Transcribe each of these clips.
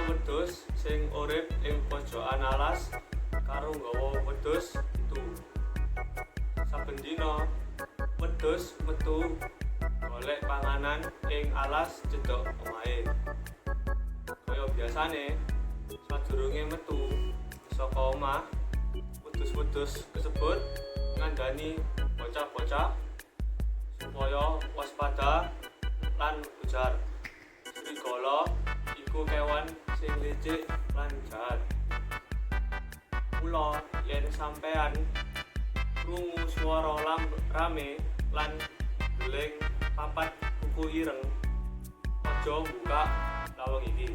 wedhus sing urip ing pojokan alas karo nggawa wedhus itu. Saben dina wedhus metu golek panganan ing alas cedhak omahe. Kaya biasane, sadurunge metu saka omah, wedhus-wedhus kasebut ngandani bocah-bocah supaya waspada lan ujar. Serigala iku kewan sing licik lan jahat. Mula yen sampean krungu swara rame lan deleng papat kuku ireng, aja buka lawang iki.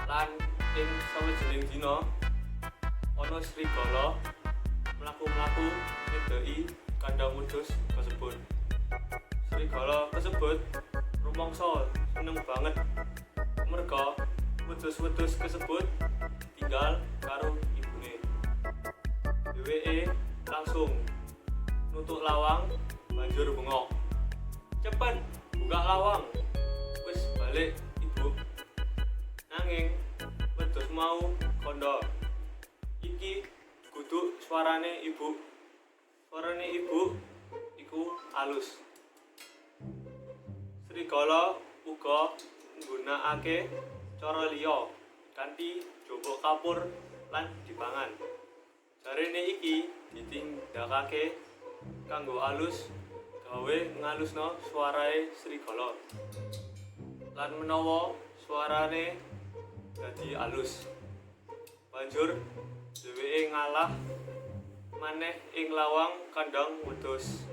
Lan ing sawijining dina ana serigala mlaku-mlaku ngedeki kandhang wedhus kasebut. Serigala kasebut rumangsa seneng banget merga wedhus-wedhus kasebut tinggal karo ibune. Dheweke langsung nutuk lawang banjur bengok, "Cepet buka lawang, wis balik ibu." Nanging wedhus mau kandha, "Iki kudu suarane ibu. Suarane ibu iku alus." Serigala uga nggunakake cara liya kanthi njupuk kapur lan dipangan. Jarene iki ditindakake kanggo alus gawe ngalusno suarae serigala. Lan menawa suarane dadi alus, banjur dheweke ngalah maneh ing lawang kandhang wedhus.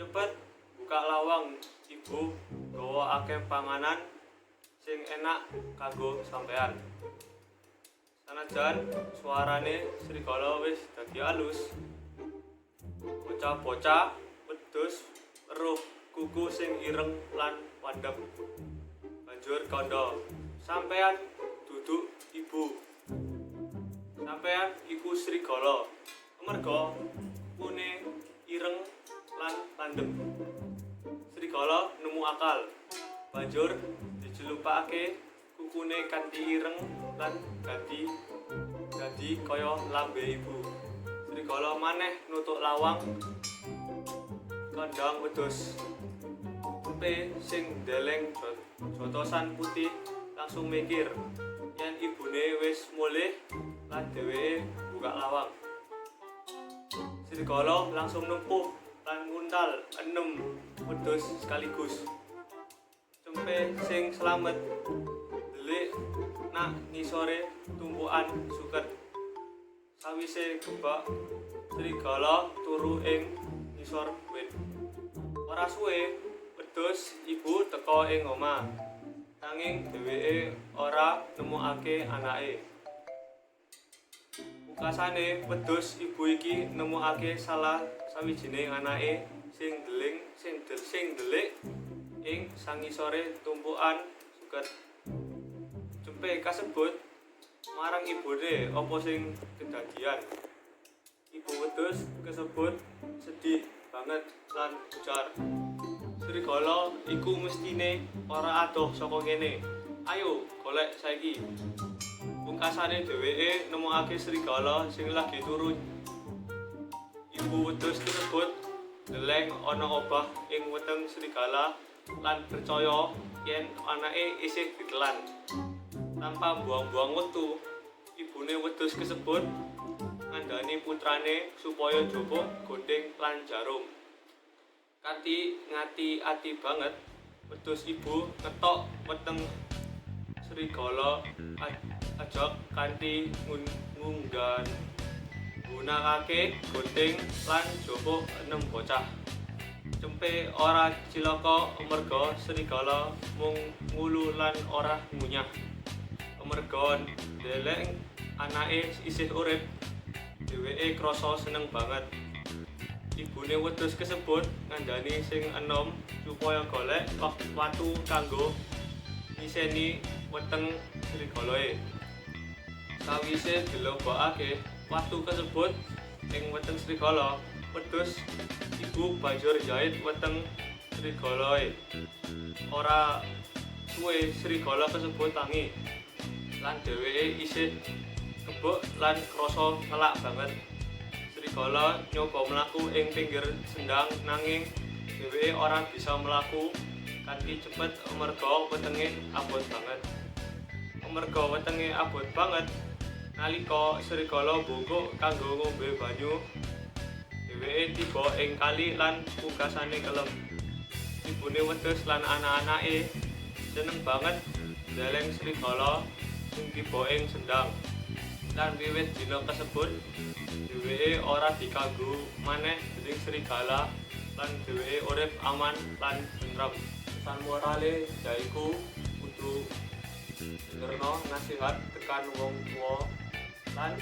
"Cepet buka lawang ibu, gawa akeh panganan sing enak kanggo sampean." Sanajan suarane serigala wis dadi alus, bocah-bocah wedhus weruh kuku sing ireng lan wandhep. Banjur kandha, "Sampean duduk ibu. Sampean iku serigala, amarga kukune ireng lan landhep." Serigala nemu akal, banjur dijelupake kukune kanthi ireng lan ganti kaya lambe ibu. Serigala maneh nutuk lawang kandhang wedhus. Tempe sing ndeleng jotosan putih langsung mikir yen ibune wis mulih lan dheweke buka lawang. Serigala langsung nempuh lan nguntal 6 wedhus sekaligus. Tempe sing slamet delik nak ngisore tumpukan suket. Sawise gebak, serigala turu ing ngisor wit. Ora suwe wedhus ibu teka ing omah, nanging dheweke ora nemokake anake. Pungkasane wedhus ibu iki nemokake salah sawijining anake sing delik ing sangisore tumpukan suket. Tempe kasebut marang ibune apa sing kedadian. Ibu wedhus kasebut sedih banget lan ujar, "Serigala iku mestine ora adoh saka kene. Ayo golek saiki." Pungkasane dheweke nemokake serigala sing lagi turu. Ibu wedhus kasebut ndeleng ana obah ing weteng serigala lan percaya yen anake isih ditelan. Tanpa buang-buang wektu, ibune wedhus kasebut ngandani putrane supaya njupuk godheng lan jarum. Kanthi ngati-ati banget, wedhus ibu ngetok weteng serigala ajak kanthi nggunakake godheng lan njupuk 6 bocah. Tempe ora cilaka amarga serigala mung ngulu lan ora ngunyah. Amarga ndeleng anake isih urip, dheweke krasa seneng banget. Ibune wedhus kasebut ngandani sing enom supaya golek watu kanggo niseni weteng serigalae. Sawise dilebokake watu kasebut ing weteng serigala, wedhus ibu banjur jahit weteng serigalae. Ora suwe serigala kasebut tangi, lan dheweke isih kebuk lan krasa ngelak banget. Serigala nyoba mlaku ing pinggir sendang nanging dheweke ora bisa mlaku kanthi cepet amarga wetenge abot banget. Amarga wetenge abot banget, nalika serigala bungkuk kanggo ngombe banyu, dheweke tiba ing kali lan pungkasane kelem. Ibune wedhus lan anak-anake seneng banget ndeleng serigala sing tiba ing sendang. Lan wiwit dina kasebut dheweke ora diganggu maneh dening serigala lan dheweke urip aman lan tentrem. Pesan morale yaiku kudu ngerno nasihat tekan wong tuwa lan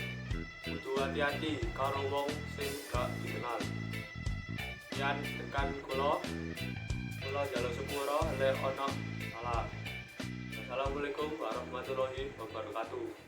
kudu hati-hati karo wong sing gak dikenal. Yan tekan kula njaluk sepura lek ana salah. Assalamualaikum warahmatullahi wabarakatuh.